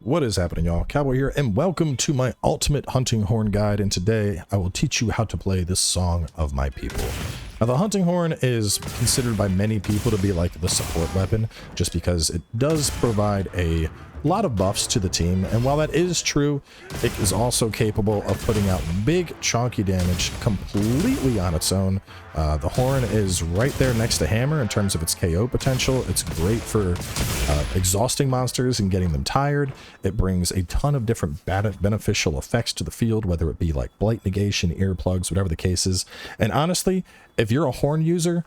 What is happening, y'all? Cowboy here, and welcome to my ultimate hunting horn guide. And today I will teach you how to play this song of my people. Now, the hunting horn is considered by many people to be like the support weapon, just because it does provide a lot of buffs to the team. And while that is true, it is also capable of putting out big chunky damage completely on its own. The horn is right there next to hammer in terms of its KO potential. It's great for exhausting monsters and getting them tired. It brings a ton of different beneficial effects to the field, whether it be like blight negation, earplugs, whatever the case is. And honestly, if you're a horn user,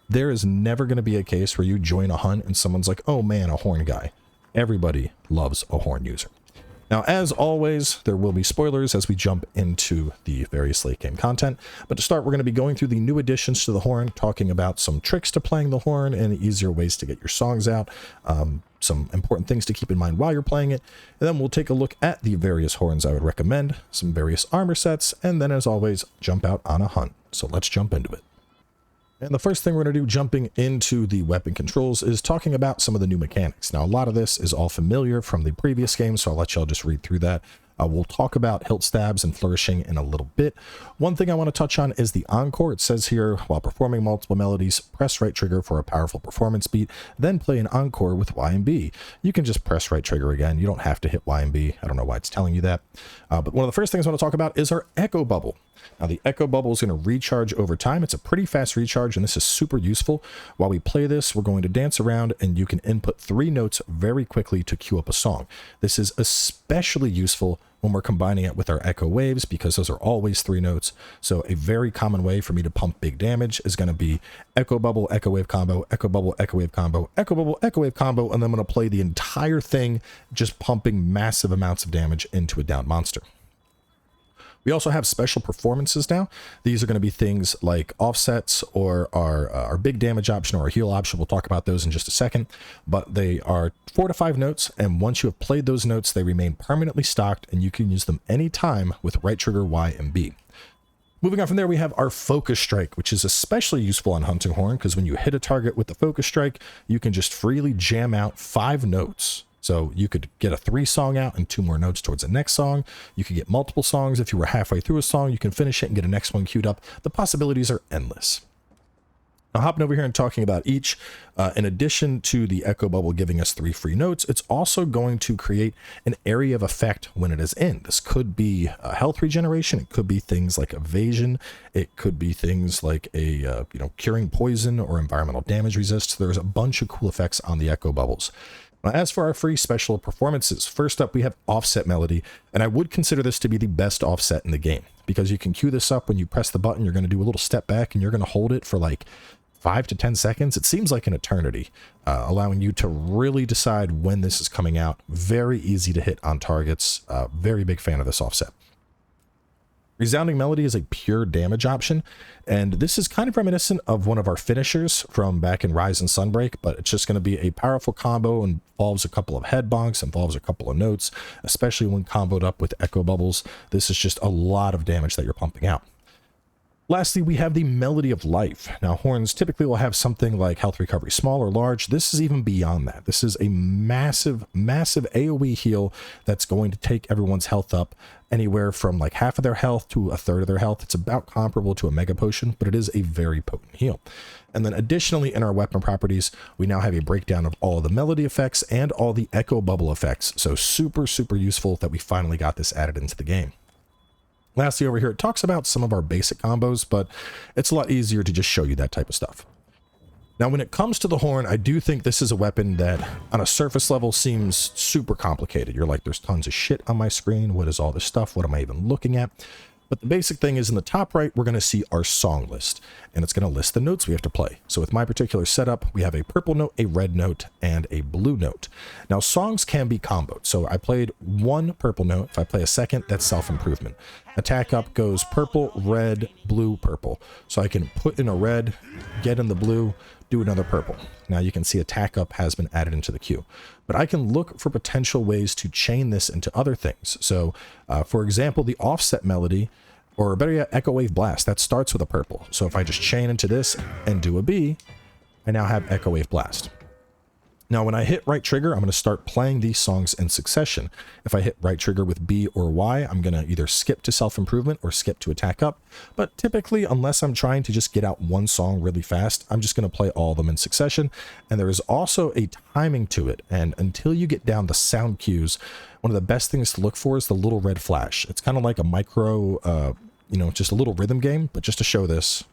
there is never going to be a case where you join a hunt and someone's like, oh man, a horn guy. Everybody loves a horn user. Now, as always, there will be spoilers as we jump into the various late game content. But to start, we're going to be going through the new additions to the horn, talking about some tricks to playing the horn and easier ways to get your songs out, some important things to keep in mind while you're playing it. And then we'll take a look at the various horns I would recommend, some various armor sets, and then as always, jump out on a hunt. So let's jump into it. And the first thing we're going to do jumping into the weapon controls is talking about some of the new mechanics. Now, a lot of this is all familiar from the previous game, so I'll let y'all just read through that. We'll talk about hilt stabs and flourishing in a little bit. One thing I want to touch on is the encore. It says here, while performing multiple melodies, press right trigger for a powerful performance beat, then play an encore with Y and B. You can just press right trigger again. You don't have to hit Y and B. I don't know why it's telling you that. But one of the first things I want to talk about is our echo bubble. Now, the echo bubble is going to recharge over time. It's a pretty fast recharge, and this is super useful. While we play this, we're going to dance around, and you can input 3 notes very quickly to cue up a song. This is especially useful when we're combining it with our echo waves, because those are always 3 notes. So a very common way for me to pump big damage is going to be echo bubble, echo wave combo, echo bubble, echo wave combo, echo bubble, echo wave combo, and then I'm going to play the entire thing, just pumping massive amounts of damage into a downed monster. We also have special performances now. These are going to be things like offsets or our big damage option or our heal option. We'll talk about those in just a second, but they are 4 to 5 notes. And once you have played those notes, they remain permanently stocked and you can use them anytime with right trigger, Y, and B. Moving on from there, we have our focus strike, which is especially useful on hunting horn because when you hit a target with the focus strike, you can just freely jam out 5 notes. So you could get a 3 song out and 2 more notes towards the next song. You could get multiple songs. If you were halfway through a song, you can finish it and get a next one queued up. The possibilities are endless. Now, hopping over here and talking about each, in addition to the echo bubble giving us 3 free notes, it's also going to create an area of effect when it is in. This could be health regeneration. It could be things like evasion. It could be things like a curing poison or environmental damage resist. There's a bunch of cool effects on the echo bubbles. Now, as for our free special performances, first up we have offset melody, and I would consider this to be the best offset in the game because you can cue this up when you press the button. You're going to do a little step back and you're going to hold it for like 5 to 10 seconds. It seems like an eternity, allowing you to really decide when this is coming out. Very easy to hit on targets. Very big fan of this offset. Resounding melody is a pure damage option, and this is kind of reminiscent of one of our finishers from back in Rise and Sunbreak, but it's just going to be a powerful combo, involves a couple of head bonks, involves a couple of notes, especially when comboed up with echo bubbles. This is just a lot of damage that you're pumping out. Lastly, we have the melody of life. Now, horns typically will have something like health recovery small or large. This is even beyond that. This is a massive, massive AoE heal that's going to take everyone's health up anywhere from like half of their health to a third of their health. It's about comparable to a mega potion, but it is a very potent heal. And then additionally, in our weapon properties, we now have a breakdown of all the melody effects and all the echo bubble effects. So super, super useful that we finally got this added into the game. Lastly, over here, it talks about some of our basic combos, but it's a lot easier to just show you that type of stuff. Now, when it comes to the horn, I do think this is a weapon that on a surface level seems super complicated. You're like, there's tons of shit on my screen. What is all this stuff? What am I even looking at? But the basic thing is in the top right, we're going to see our song list, and it's going to list the notes we have to play. So with my particular setup, we have a purple note, a red note, and a blue note. Now, songs can be comboed. So I played 1 purple note. If I play a second, that's self-improvement. Attack up goes purple, red, blue, purple. So I can put in a red, get in the blue, do another purple. Now you can see attack up has been added into the queue, but I can look for potential ways to chain this into other things. So for example, the offset melody, or better yet, echo wave blast, that starts with a purple. So if I just chain into this and do a B, I now have echo wave blast. Now, when I hit right trigger, I'm going to start playing these songs in succession. If I hit right trigger with B or Y, I'm going to either skip to self-improvement or skip to attack up. But typically, unless I'm trying to just get out one song really fast, I'm just going to play all of them in succession. And there is also a timing to it. And until you get down the sound cues, one of the best things to look for is the little red flash. It's kind of like a micro, just a little rhythm game, but just to show this.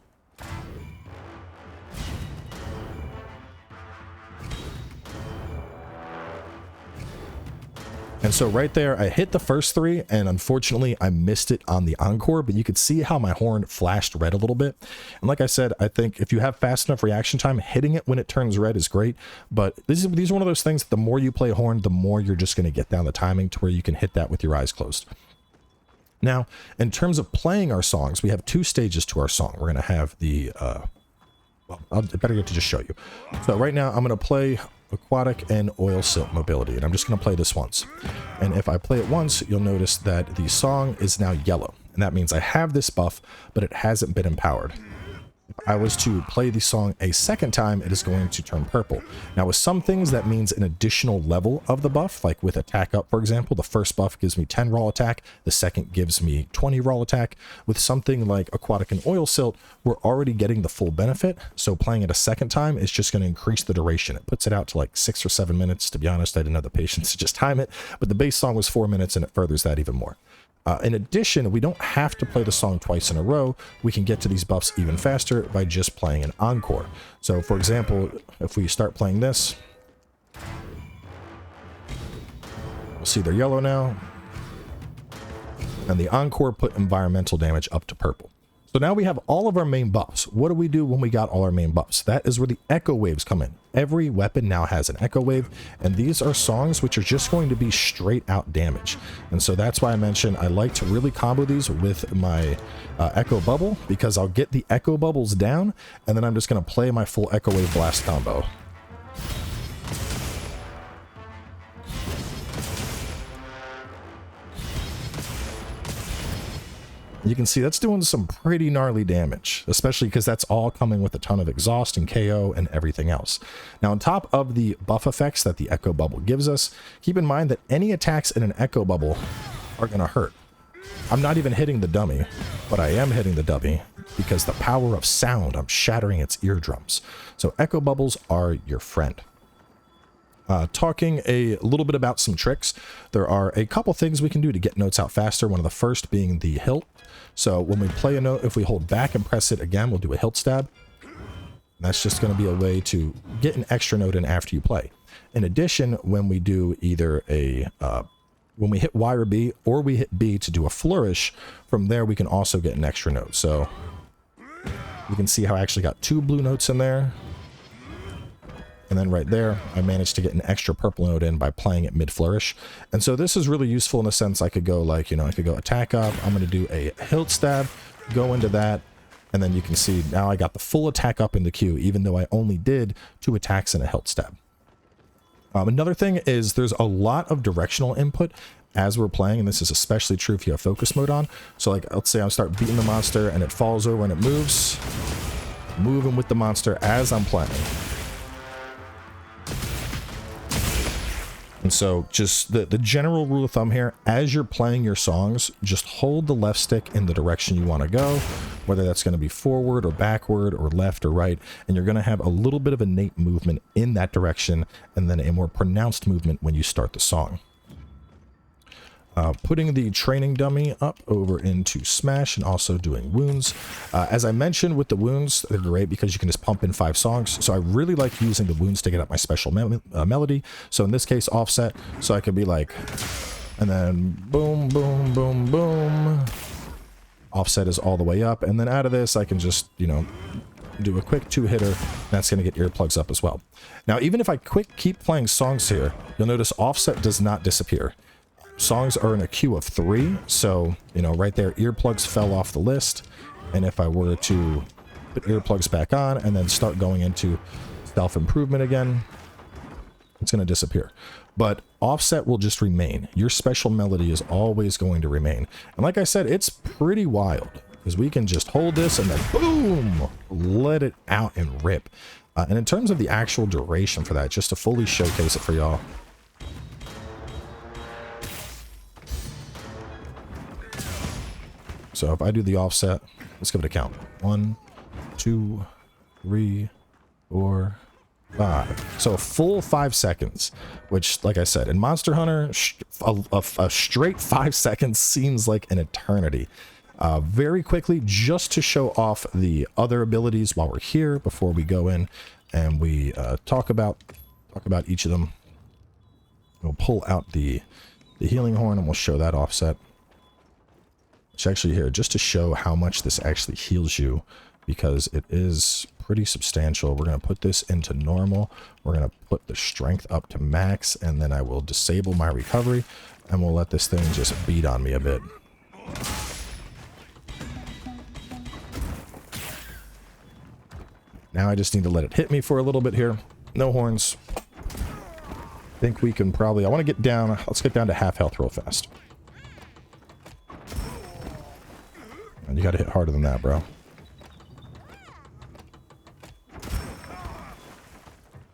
And so right there, I hit the first three, and unfortunately, I missed it on the encore, but you could see how my horn flashed red a little bit. And like I said, I think if you have fast enough reaction time, hitting it when it turns red is great. But these are one of those things, the more you play horn, the more you're just going to get down the timing to where you can hit that with your eyes closed. Now, in terms of playing our songs, we have two stages to our song. We're going to have the, well, I better get to just show you. So right now, I'm going to play aquatic and oil silt mobility, and I'm just going to play this once. And if I play it once, you'll notice that the song is now yellow, and that means I have this buff, but it hasn't been empowered. If I was to play the song a second time, it is going to turn purple. Now, with some things, that means an additional level of the buff, like with attack up, for example. The first buff gives me 10 raw attack, the second gives me 20 raw attack. With something like aquatic and oil silt, we're already getting the full benefit, so playing it a second time is just going to increase the duration. It puts it out to like 6 or 7 minutes. To be honest, I didn't have the patience to just time it, but the base song was 4 minutes, and it furthers that even more. In addition, we don't have to play the song twice in a row. We can get to these buffs even faster by just playing an encore. So, for example, if we start playing this, we'll see they're yellow now. And the encore put environmental damage up to purple. So now we have all of our main buffs. What do we do when we got all our main buffs? That is where the echo waves come in. Every weapon now has an echo wave, and these are songs which are just going to be straight out damage. And so that's why I mentioned I like to really combo these with my echo bubble, because I'll get the echo bubbles down, and then I'm just going to play my full echo wave blast combo. You can see that's doing some pretty gnarly damage, especially because that's all coming with a ton of exhaust and KO and everything else. Now, on top of the buff effects that the echo bubble gives us, keep in mind that any attacks in an echo bubble are going to hurt. I'm not even hitting the dummy, but I am hitting the dummy because the power of sound, I'm shattering its eardrums. So echo bubbles are your friend. Talking a little bit about some tricks, there are a couple things we can do to get notes out faster. One of the first being the hilt. So when we play a note, if we hold back and press it again, we'll do a hilt stab. That's just going to be a way to get an extra note in after you play. In addition, when we do either when we hit Y or B, or we hit B to do a flourish, from there we can also get an extra note. So you can see how I actually got 2 blue notes in there. And then right there, I managed to get an extra purple note in by playing it mid-flourish. And so this is really useful in a sense. I could go like, I could go attack up. I'm going to do a hilt stab, go into that. And then you can see now I got the full attack up in the queue, even though I only did 2 attacks and a hilt stab. Another thing is there's a lot of directional input as we're playing, and this is especially true if you have focus mode on. So like, let's say I start beating the monster and it falls over and it moves. Moving with the monster as I'm playing. And so just the general rule of thumb here, as you're playing your songs, just hold the left stick in the direction you want to go, whether that's going to be forward or backward or left or right, and you're going to have a little bit of innate movement in that direction and then a more pronounced movement when you start the song. Putting the training dummy up over into Smash and also doing wounds. As I mentioned with the wounds, they're great because you can just pump in 5 songs. So I really like using the wounds to get up my special melody. So in this case, offset. So I could be like, and then boom, boom, boom, boom. Offset is all the way up. And then out of this, I can just, do a quick 2-hitter. That's going to get earplugs up as well. Now, even if I keep playing songs here, you'll notice offset does not disappear. Songs are in a queue of 3, so, right there, earplugs fell off the list. And if I were to put earplugs back on and then start going into self-improvement again, it's going to disappear. But offset will just remain. Your special melody is always going to remain. And like I said, it's pretty wild, because we can just hold this and then boom, let it out and rip. And in terms of the actual duration for that, just to fully showcase it for y'all. So if I do the offset, let's give it a count. 1, 2, 3, 4, 5. So a full 5 seconds, which, like I said, in Monster Hunter, a straight 5 seconds seems like an eternity. Very quickly, just to show off the other abilities while we're here, before we go in and we talk about each of them. We'll pull out the healing horn and we'll show that offset. It's actually here just to show how much this actually heals you, because it is pretty substantial. We're going to put this into normal. We're going to put the strength up to max, and then I will disable my recovery, and we'll let this thing just beat on me a bit. Now I just need to let it hit me for a little bit here. No horns. I think we can probably... I want to get down... Let's get down to half health real fast. And you got to hit harder than that, bro.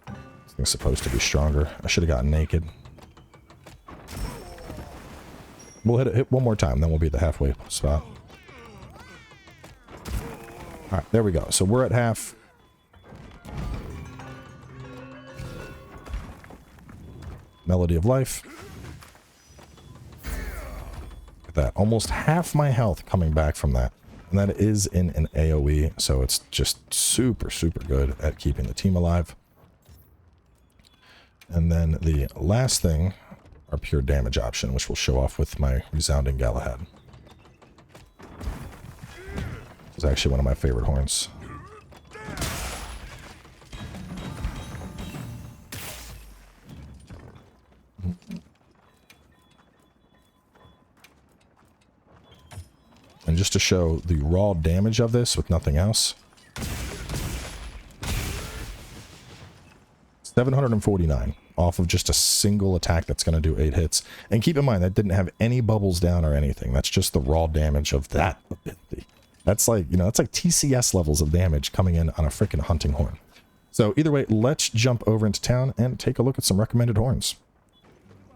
This thing's supposed to be stronger. I should have gotten naked. We'll hit one more time, then we'll be at the halfway spot. Alright, there we go. So we're at half. Melody of Life. That almost half my health coming back from that, and that is in an AoE, so it's just super good at keeping the team alive. And then the last thing, our pure damage option, which we'll show off with my resounding Galahad. This is actually one of my favorite horns. And just to show the raw damage of this with nothing else. 749 off of just a single attack that's going to do 8 hits. And keep in mind, that didn't have any bubbles down or anything. That's just the raw damage of that ability. That's like, you know, that's like TCS levels of damage coming in on a freaking hunting horn. So either way, let's jump over into town and take a look at some recommended horns.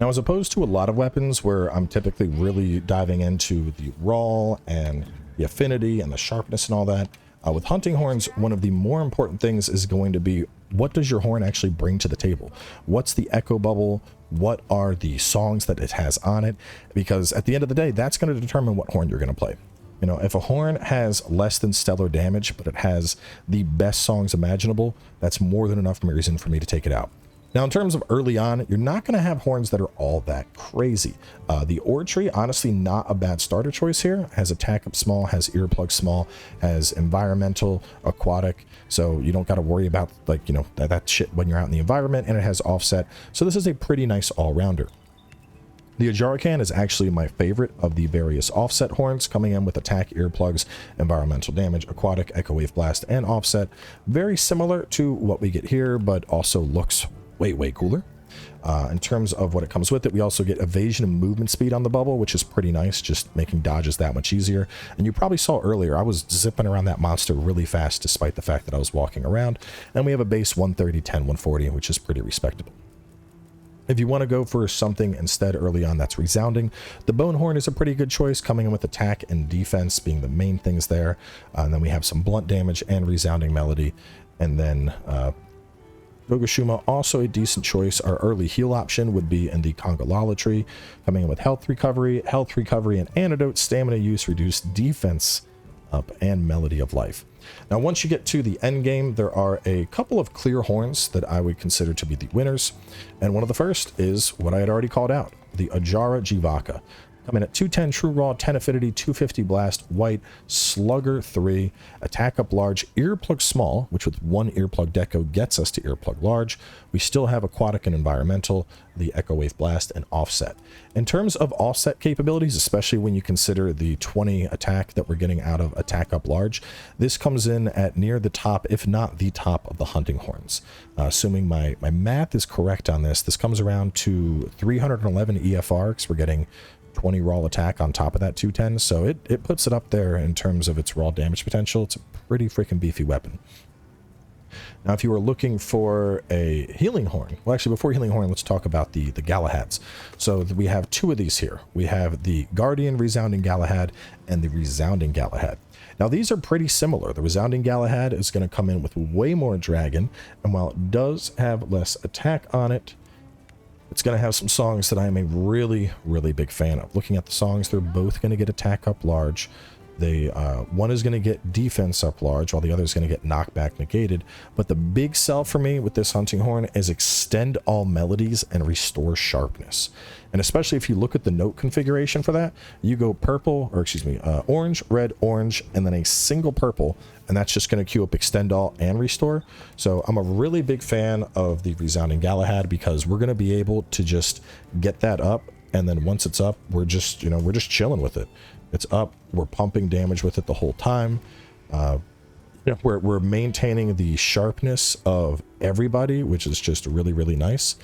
Now, as opposed to a lot of weapons where I'm typically really diving into the raw and the affinity and the sharpness and all that, with hunting horns, one of the more important things is going to be, what does your horn actually bring to the table? What's the echo bubble? What are the songs that it has on it? Because at the end of the day, that's going to determine what horn you're going to play. You know, if a horn has less than stellar damage, but it has the best songs imaginable, that's more than enough reason for me to take it out. Now, in terms of early on, you're not going to have horns that are all that crazy. The Ore Tree, honestly, not a bad starter choice here. Has attack up small, has earplug small, has environmental, aquatic. So you don't got to worry about, like, you know, that shit when you're out in the environment, and it has offset. So this is a pretty nice all-rounder. The Ajarakan is actually my favorite of the various offset horns, coming in with attack, earplugs, environmental damage, aquatic, echo wave blast, and offset. Very similar to what we get here, but also looks way cooler. In terms of what it comes with it, we also get evasion and movement speed on the bubble, which is pretty nice, just making dodges that much easier. And you probably saw earlier, I was zipping around that monster really fast despite the fact that I was walking around. And we have a base 130, 10, 140, which is pretty respectable. If you want to go for something instead early on that's resounding, the Bone Horn is a pretty good choice, coming in with attack and defense being the main things there. And then we have some blunt damage and resounding melody. And then Gogashuma, also a decent choice. Our early heal option would be in the Congolatry, coming in with health recovery, and antidote, stamina use, reduced defense up, and melody of life. Now, once you get to the end game, there are a couple of clear horns that I would consider to be the winners. And one of the first is what I had already called out, the Ajara Jivaka. Coming at 210 True Raw, 10 Affinity, 250 Blast, White, Slugger 3, Attack Up Large, Earplug Small, which with one Earplug Deco gets us to Earplug Large. We still have Aquatic and Environmental, the Echo Wave Blast, and Offset. In terms of offset capabilities, especially when you consider the 20 attack that we're getting out of Attack Up Large, this comes in at near the top, if not the top, of the hunting horns. Assuming my math is correct on this, this comes around to 311 EFR, because we're getting 20 raw attack on top of that 210, so it puts it up there in terms of its raw damage potential. It's a pretty freaking beefy weapon. Now, if you are looking for a healing horn, well, actually, before healing horn, let's talk about the Galahads. So we have two of these here. We have the Guardian Resounding Galahad and the Resounding Galahad. Now, these are pretty similar. The Resounding Galahad is going to come in with way more dragon, and while it does have less attack on it, it's going to have some songs that I am a really, really big fan of. Looking at the songs, they're both going to get attack up large. They one is going to get defense up large, while the other is going to get knockback negated. But the big sell for me with this hunting horn is extend all melodies and restore sharpness. And especially if you look at the note configuration for that, you go purple, or excuse me, orange, red, orange, and then a single purple, and that's just going to queue up extend all and restore. So I'm a really big fan of the Resounding Galahad, because we're going to be able to just get that up, and then once it's up, we're just, you know, we're just chilling with it. It's up, we're pumping damage with it the whole time. We're maintaining the sharpness of everybody, which is just really, really nice.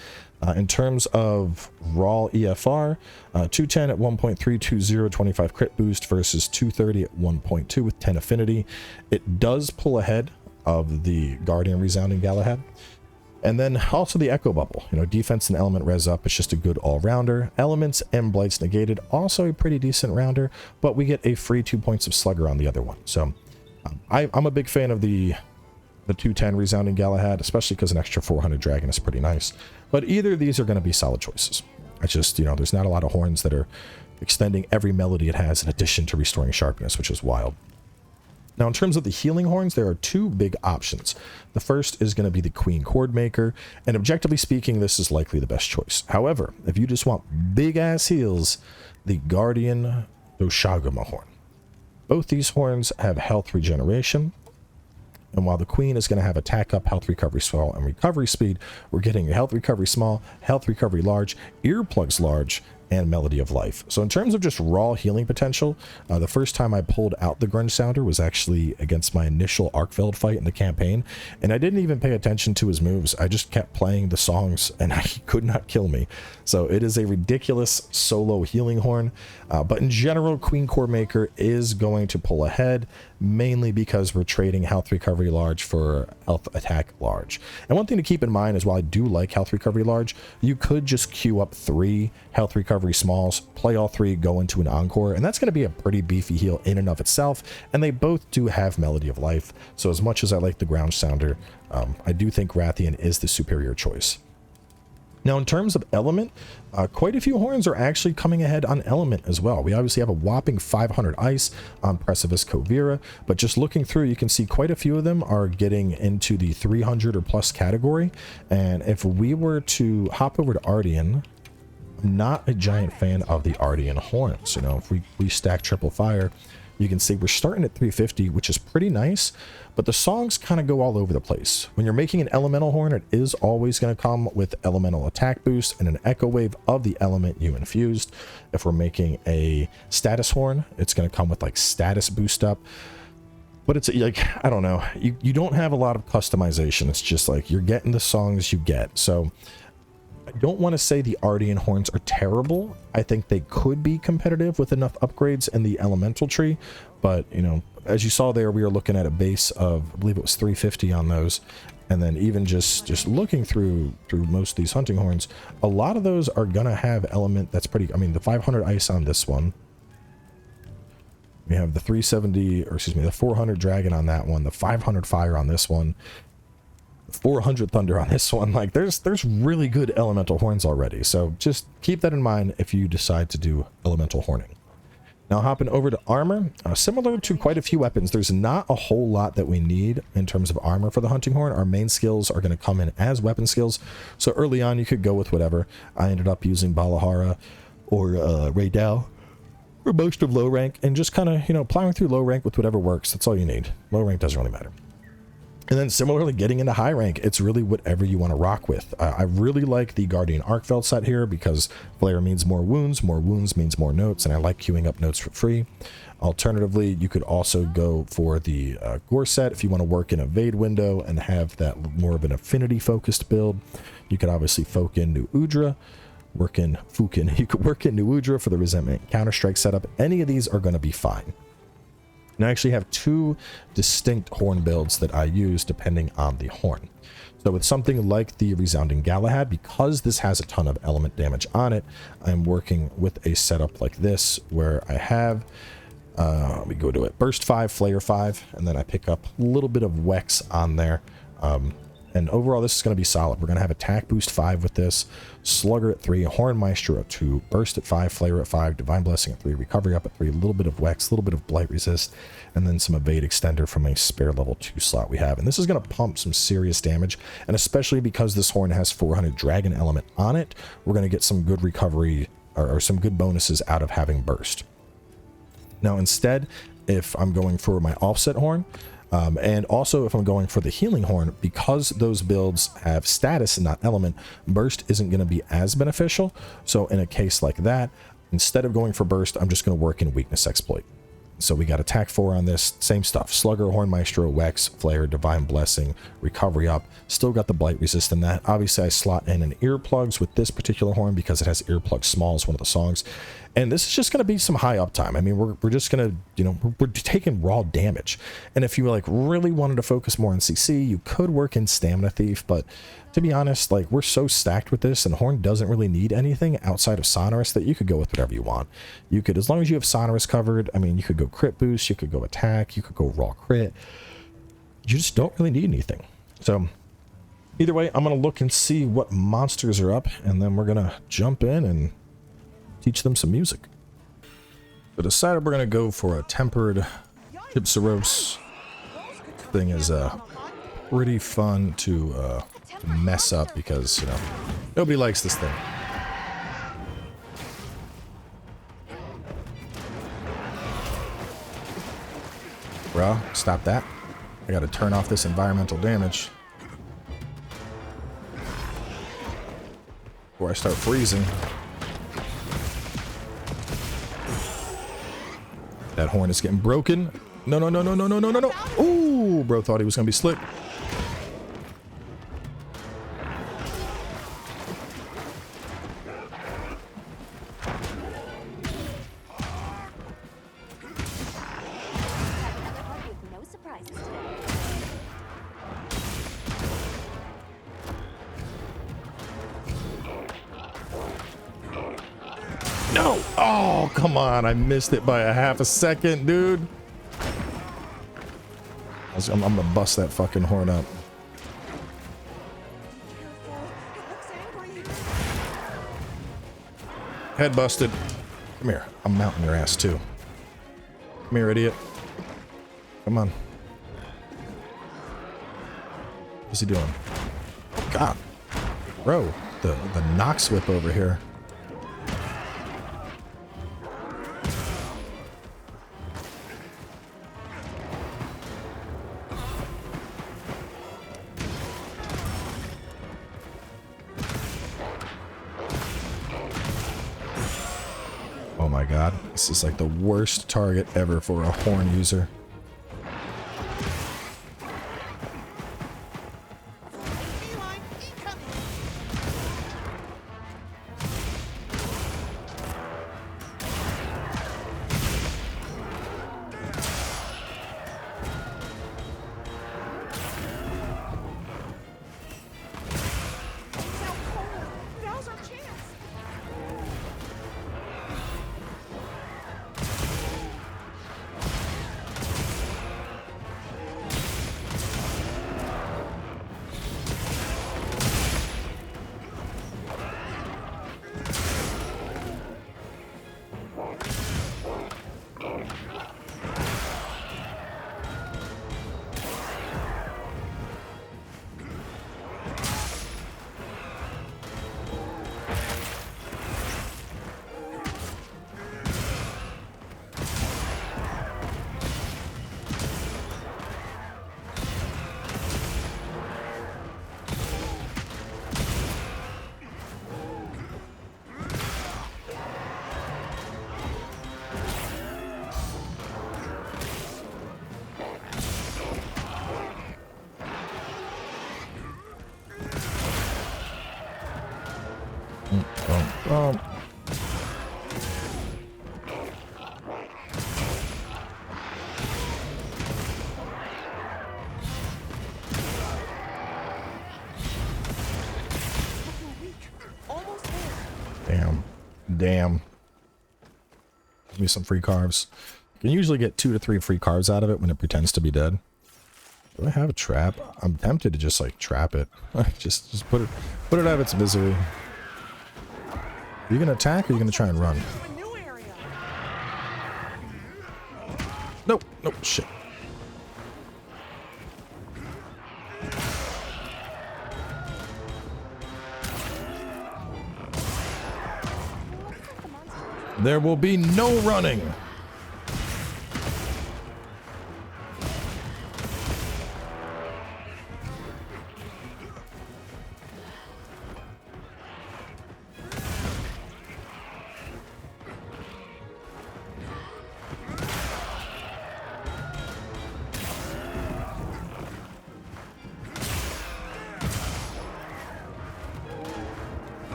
In terms of raw EFR, 210 at 1.320, 25 crit boost versus 230 at 1.2 with 10 affinity. It does pull ahead of the Guardian Resounding Galahad. And then also the Echo Bubble, you know, defense and element res up. It's just a good all-rounder. Elements and blights negated, also a pretty decent rounder, but we get a free 2 points of Slugger on the other one. So I'm a big fan of the 210 Resounding Galahad, especially because an extra 400 dragon is pretty nice. But either of these are going to be solid choices. It's just, you know, there's not a lot of horns that are extending every melody it has in addition to restoring sharpness, which is wild. Now, in terms of the healing horns, there are two big options. The first is going to be the Queen Chordmaker, and objectively speaking, this is likely the best choice. However, if you just want big-ass heals, the Guardian Doshaguma horn. Both these horns have health regeneration, and while the Queen is going to have attack up, health recovery small, and recovery speed, we're getting health recovery small, health recovery large, earplugs large, and melody of life. So in terms of just raw healing potential, the first time I pulled out the Grunge Sounder was actually against my initial Arkfeld fight in the campaign, and I didn't even pay attention to his moves. I just kept playing the songs, and he could not kill me. So it is a ridiculous solo healing horn, but in general, Queen Chordmaker is going to pull ahead, mainly because we're trading health recovery large for health attack large. And one thing to keep in mind is, while I do like health recovery large, you could just queue up 3 health recovery smalls, play all 3, go into an encore, and that's going to be a pretty beefy heal in and of itself. And they both do have melody of life. So as much as I like the Ground Sounder, I do think Rathian is the superior choice. Now, in terms of element, quite a few horns are actually coming ahead on element as well. We obviously have a whopping 500 ice on Precipice Covira, but just looking through, you can see quite a few of them are getting into the 300 or plus category. And if we were to hop over to Ardian, I'm not a giant fan of the Ardian horns. You know, if we stack triple fire, you can see we're starting at 350, which is pretty nice, but the songs kind of go all over the place. When you're making an elemental horn, it is always going to come with elemental attack boost and an echo wave of the element you infused. If we're making a status horn, it's going to come with like status boost up. But it's like, I don't know, you don't have a lot of customization. It's just like you're getting the songs you get. So I don't want to say the Ardian horns are terrible. I think they could be competitive with enough upgrades in the elemental tree, but you know, as you saw there, we were looking at a base of, I believe it was 350 on those, and then even just looking through most of these hunting horns, a lot of those are gonna have element that's pretty. I mean, the 500 ice on this one, we have the 370, or excuse me, the 400 dragon on that one, the 500 fire on this one, 400 thunder on this one. Like there's really good elemental horns already, so just keep that in mind if you decide to do elemental horning. Now, hopping over to armor, similar to quite a few weapons, there's not a whole lot that we need in terms of armor for the hunting horn. Our main skills are going to come in as weapon skills, so early on you could go with whatever. I ended up using Balahara or Raydal for most of low rank, and just kind of, you know, plowing through low rank with whatever works. That's all you need. Low rank doesn't really matter. And then similarly, getting into high rank, it's really whatever you want to rock with. I really like the Guardian Arkfeld set here because Flare means more wounds means more notes, and I like queuing up notes for free. Alternatively, you could also go for the Gore set if you want to work in Evade window and have that more of an affinity focused build. You could obviously folk in New Udra, work in Fukin. You could work in New Udra for the Resentment Counter-Strike setup. Any of these are going to be fine. And I actually have two distinct horn builds that I use depending on the horn. So with something like the Resounding Galahad, because this has a ton of element damage on it, I'm working with a setup like this where I have, we go to it, Burst 5, Flare 5, and then I pick up a little bit of Wex on there. And overall, this is going to be solid. We're going to have Attack Boost 5 with this, Slugger at 3, Horn Maestro at 2, Burst at 5, Flare at 5, Divine Blessing at 3, Recovery up at 3, a little bit of Wex, a little bit of Blight Resist, and then some Evade Extender from a spare level 2 slot we have. And this is going to pump some serious damage, and especially because this horn has 400 Dragon Element on it, we're going to get some good recovery, or some good bonuses out of having Burst. Now instead, if I'm going for my offset horn, and also if I'm going for the healing horn, because those builds have status and not element, burst isn't going to be as beneficial. So in a case like that, instead of going for burst, I'm just going to work in weakness exploit. So we got attack 4 on this, same stuff, Slugger, Horn Maestro, Wex, Flare, Divine Blessing, Recovery up, still got the Blight Resist in that. Obviously I slot in an earplugs with this particular horn because it has earplug small as one of the songs. And this is just going to be some high uptime. I mean, we're just going to, you know, we're taking raw damage. And if you like really wanted to focus more on CC, you could work in Stamina Thief, but to be honest, like we're so stacked with this and Horn doesn't really need anything outside of Sonorous that you could go with whatever you want. You could, as long as you have Sonorous covered, I mean, you could go crit boost, you could go attack, you could go raw crit. You just don't really need anything. So either way, I'm going to look and see what monsters are up, and then we're going to jump in and teach them some music. So decided we're going to go for a tempered Hypsaros. Thing is pretty fun to mess up because, you know, nobody likes this thing. Bro, stop that. I got to turn off this environmental damage before I start freezing. That horn is getting broken. No, no, no, no, no, no, no, no, no. Ooh, bro thought he was going to be slick. No! Oh, come on. I missed it by a half a second, dude. I'm gonna bust that fucking horn up. Head busted. Come here. I'm mounting your ass, too. Come here, idiot. Come on. What's he doing? Oh, God. Bro, the Nox whip over here. Oh my God, this is like the worst target ever for a horn user. Damn. Give me some free carves. You can usually get 2 to 3 free carves out of it when it pretends to be dead. Do I have a trap? I'm tempted to just like trap it. just put it out of its misery. Are you gonna attack or are you gonna try and run? Nope, nope, shit. There will be no running.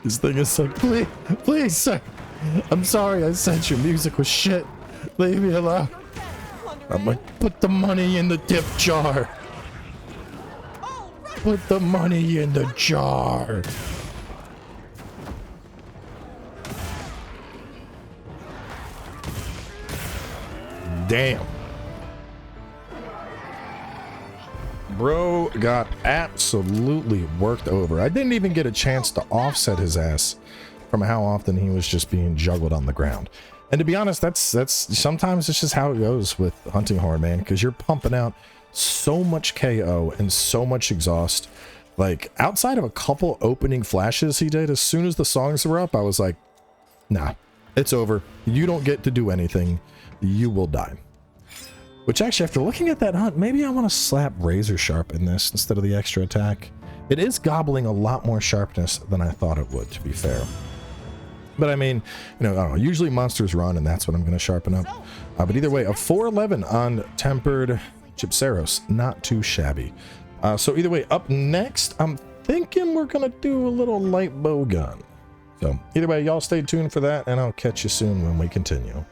This thing is like, please, please, sir. I'm sorry I said your music was shit. Leave me alone. I'm like, put the money in the tip jar. Put the money in the jar. Damn. Bro got absolutely worked over. I didn't even get a chance to offset his ass from how often he was just being juggled on the ground. And to be honest, that's sometimes it's just how it goes with Hunting Horn, man, because you're pumping out so much KO and so much exhaust. Like, outside of a couple opening flashes he did, as soon as the songs were up, I was like, nah, it's over. You don't get to do anything. You will die. Which actually, after looking at that hunt, maybe I want to slap Razor Sharp in this instead of the extra attack. It is gobbling a lot more sharpness than I thought it would, to be fair. But I mean, you know, I don't know, usually monsters run, and that's what I'm going to sharpen up. But either way, a 411 on Tempered Gypceros, not too shabby. So either way, up next, I'm thinking we're going to do a little light bow gun. So either way, y'all stay tuned for that, and I'll catch you soon when we continue.